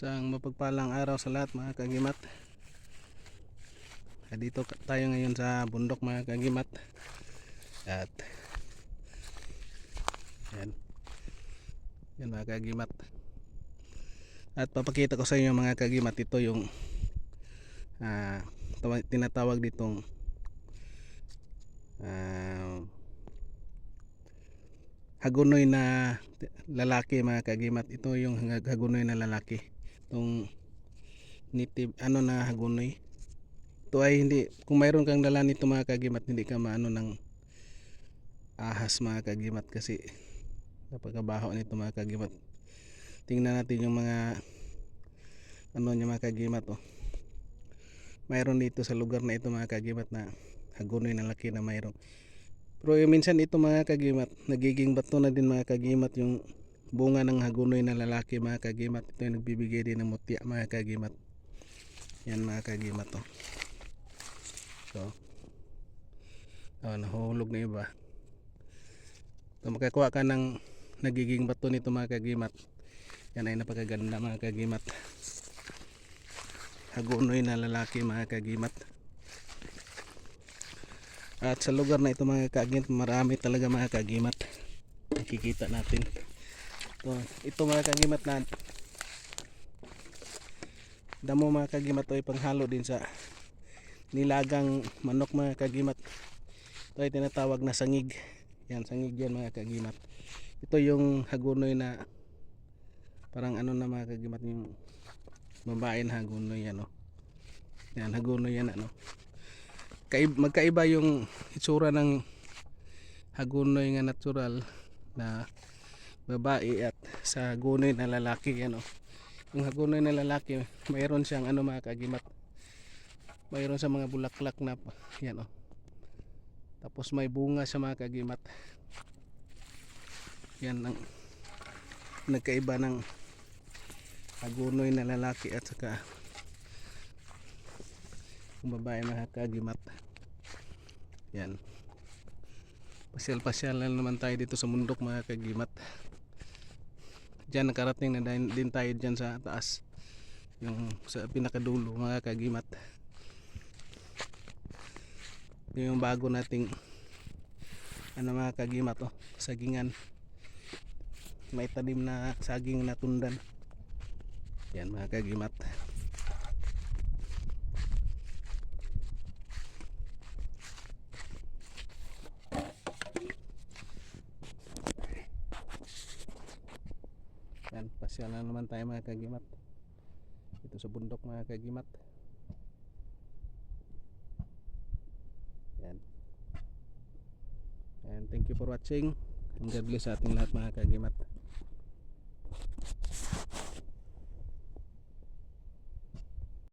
Isang mapagpalang araw sa lahat mga kagimat. Dito tayo ngayon sa bundok mga kagimat. At yan mga kagimat. At papakita ko sa inyo mga kagimat, ito yung tinatawag ditong hagunoy na lalaki mga kagimat. Ito yung hagunoy na lalaki, itong native na hagunoy. Ito ay hindi, kung mayroon kang dala nito mga kagimat, hindi ka maano ng ahas mga kagimat, kasi napakabaho nito mga kagimat. Tingnan natin yung mga niya mga kagimat. Mayroon dito sa lugar na ito mga kagimat na hagunoy na laki na mayroon. Pero minsan ito mga kagimat, nagiging bato na din mga kagimat yung bunga ng hagunoy na lalaki mga kagimat. Ito yung nagbibigay din ng mutya mga kagimat. Yan mga kagimat. So nahuhulog na iba. So makakuha ka ng nagiging bato nito mga kagimat. Yan ay napakaganda mga kagimat. Hagunoy na lalaki mga kagimat. At sa lugar na ito mga kagimat, marami talaga mga kagimat. Nakikita natin ito mga kagimat na damo mga kagimat. Ito ay panghalo din sa nilagang manok mga kagimat. Ito ay tinatawag na sangig. Yan, sangig yan mga kagimat. Ito yung hagunoy na parang na mga kagimat, yung babae na hagunoy yan. Yan, hagunoy yan magkaiba yung itsura ng hagunoy nga natural na babae at sa hagunoy na lalaki. Yan yung hagunoy na lalaki, mayroon siyang mga kagimat, mayroon sa mga bulaklak na yan tapos may bunga sa mga kagimat. Yan ang nagkaiba ng hagunoy na lalaki at saka yung babae mga kagimat. Yan, pasyal na naman tayo dito sa bundok mga kagimat. Diyan nakarating na din tayo dyan sa taas, yung sa pinakadulo mga kagimat. Yung bago nating mga kagimat sagingan, may talim na saging na tundan. Yan mga kagimat. Yan, pasyal na naman tayo mga kagimat dito sa bundok mga kagimat. Yan. And thank you for watching, and God bless sa ating lahat mga kagimat.